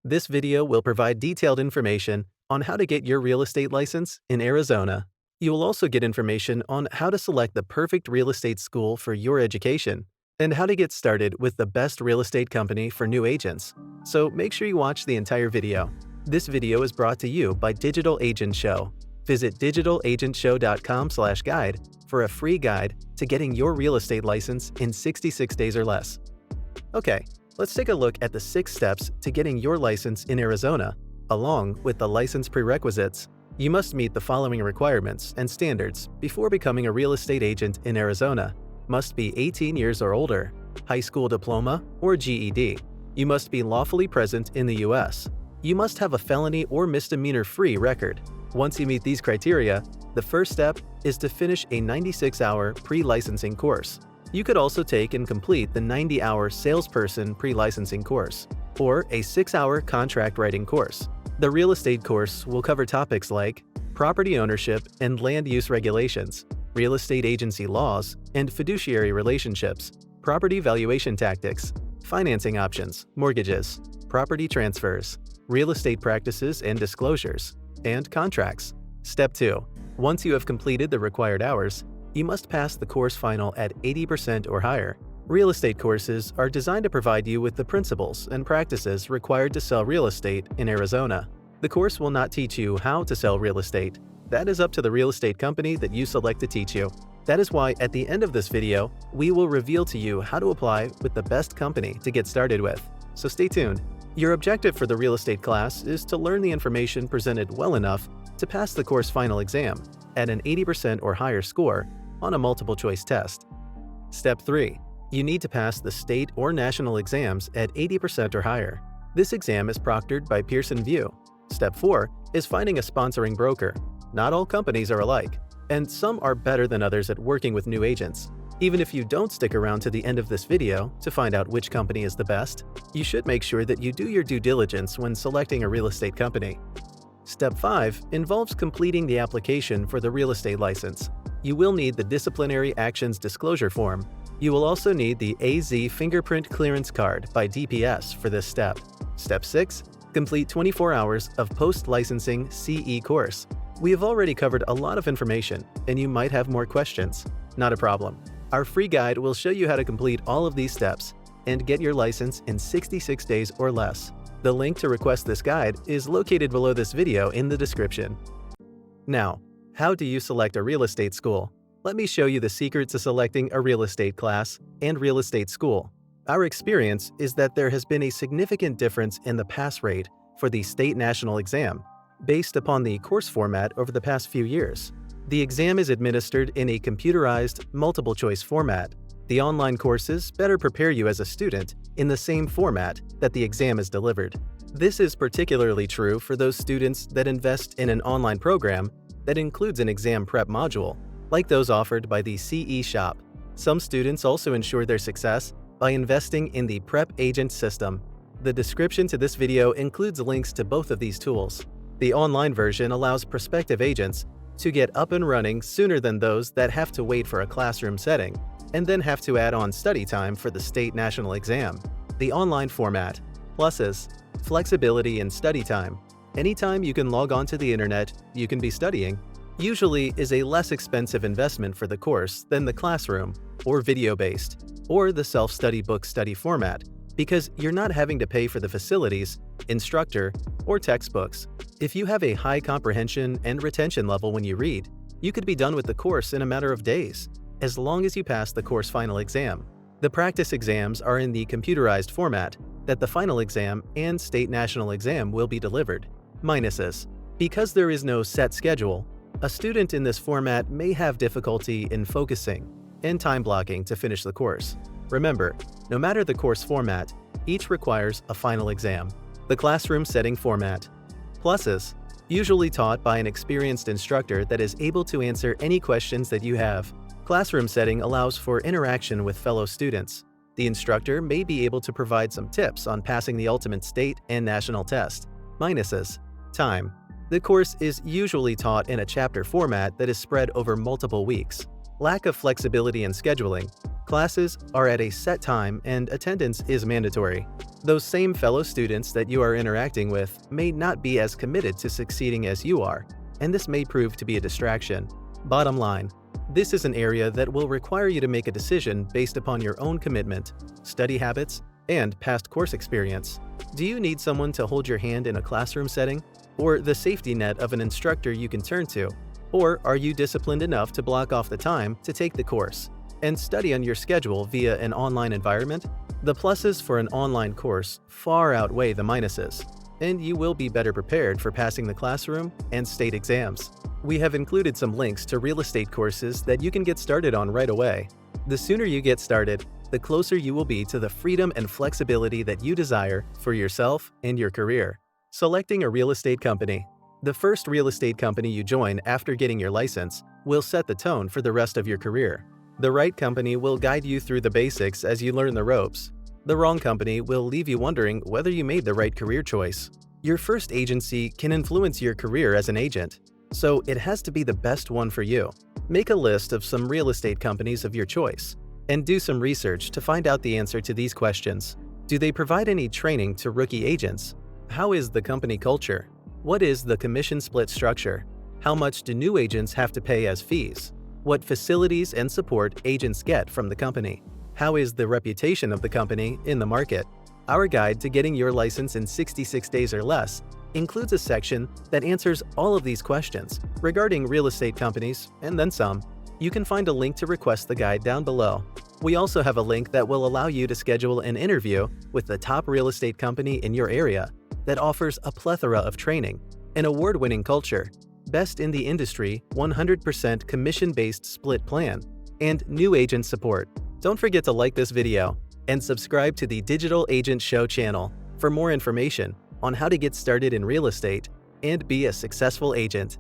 This video will provide detailed information on how to get your real estate license in Arizona. You will also get information on how to select the perfect real estate school for your education and how to get started with the best real estate company for new agents. So make sure you watch the entire video. This video is brought to you by Digital Agent Show. Visit digitalagentshow.com/guide for a free guide to getting your real estate license in 66 days or less. Okay, let's take a look at the 6 steps to getting your license in Arizona. Along with the license prerequisites, you must meet the following requirements and standards before becoming a real estate agent in Arizona. Must be 18 years or older, high school diploma or GED. You must be lawfully present in the U.S. You must have a felony or misdemeanor-free record. Once you meet these criteria, the first step is to finish a 96-hour pre-licensing course. You could also take and complete the 90-hour salesperson pre-licensing course, or a 6-hour contract writing course. The real estate course will cover topics like property ownership and land use regulations, real estate agency laws and fiduciary relationships, property valuation tactics, financing options, mortgages, property transfers, real estate practices and disclosures, and contracts. Step 2. Once you have completed the required hours, you must pass the course final at 80% or higher. Real estate courses are designed to provide you with the principles and practices required to sell real estate in Arizona. The course will not teach you how to sell real estate. That is up to the real estate company that you select to teach you. That is why at the end of this video, we will reveal to you how to apply with the best company to get started with. So stay tuned. Your objective for the real estate class is to learn the information presented well enough to pass the course final exam at an 80% or higher score on a multiple choice test. Step 3. You need to pass the state or national exams at 80% or higher. This exam is proctored by Pearson VUE. Step 4 is finding a sponsoring broker. Not all companies are alike, and some are better than others at working with new agents. Even if you don't stick around to the end of this video to find out which company is the best, you should make sure that you do your due diligence when selecting a real estate company. Step 5 involves completing the application for the real estate license. You will need the Disciplinary Actions Disclosure Form. You will also need the AZ Fingerprint Clearance Card by DPS for this step. Step 6. Complete 24 hours of post-licensing CE course. We have already covered a lot of information, and you might have more questions. Not a problem. Our free guide will show you how to complete all of these steps and get your license in 66 days or less. The link to request this guide is located below this video in the description. Now, how do you select a real estate school? Let me show you the secret to selecting a real estate class and real estate school. Our experience is that there has been a significant difference in the pass rate for the state national exam based upon the course format over the past few years. The exam is administered in a computerized, multiple-choice format. The online courses better prepare you as a student in the same format that the exam is delivered. This is particularly true for those students that invest in an online program that includes an exam prep module, like those offered by the CE Shop. Some students also ensure their success by investing in the Prep Agent system. The description to this video includes links to both of these tools. The online version allows prospective agents to get up and running sooner than those that have to wait for a classroom setting and then have to add on study time for the state national exam. The online format. Pluses: flexibility in study time. Anytime you can log on to the internet, you can be studying. Usually is a less expensive investment for the course than the classroom, or video-based, or the self-study book study format, because you're not having to pay for the facilities, instructor, or textbooks. If you have a high comprehension and retention level when you read, you could be done with the course in a matter of days, as long as you pass the course final exam. The practice exams are in the computerized format that the final exam and state national exam will be delivered. Minuses: because there is no set schedule, a student in this format may have difficulty in focusing and time blocking to finish the course. Remember, no matter the course format, each requires a final exam. The classroom setting format. Pluses: usually taught by an experienced instructor that is able to answer any questions that you have. Classroom setting allows for interaction with fellow students. The instructor may be able to provide some tips on passing the ultimate state and national test. Minuses: time. The course is usually taught in a chapter format that is spread over multiple weeks. Lack of flexibility in scheduling. Classes are at a set time and attendance is mandatory. Those same fellow students that you are interacting with may not be as committed to succeeding as you are, and this may prove to be a distraction. Bottom line, this is an area that will require you to make a decision based upon your own commitment, study habits, and past course experience. Do you need someone to hold your hand in a classroom setting, or the safety net of an instructor you can turn to? Or are you disciplined enough to block off the time to take the course and study on your schedule via an online environment? The pluses for an online course far outweigh the minuses, and you will be better prepared for passing the classroom and state exams. We have included some links to real estate courses that you can get started on right away. The sooner you get started, the closer you will be to the freedom and flexibility that you desire for yourself and your career. Selecting a real estate company. The first real estate company you join after getting your license will set the tone for the rest of your career. The right company will guide you through the basics as you learn the ropes. The wrong company will leave you wondering whether you made the right career choice. Your first agency can influence your career as an agent, so it has to be the best one for you. Make a list of some real estate companies of your choice, and do some research to find out the answer to these questions. Do they provide any training to rookie agents? How is the company culture? What is the commission split structure? How much do new agents have to pay as fees? What facilities and support agents get from the company? How is the reputation of the company in the market? Our guide to getting your license in 66 days or less includes a section that answers all of these questions regarding real estate companies, and then some. You can find a link to request the guide down below. We also have a link that will allow you to schedule an interview with the top real estate company in your area that offers a plethora of training, an award-winning culture, best in the industry 100% commission-based split plan, and new agent support. Don't forget to like this video and subscribe to the Digital Agent Show channel for more information on how to get started in real estate and be a successful agent.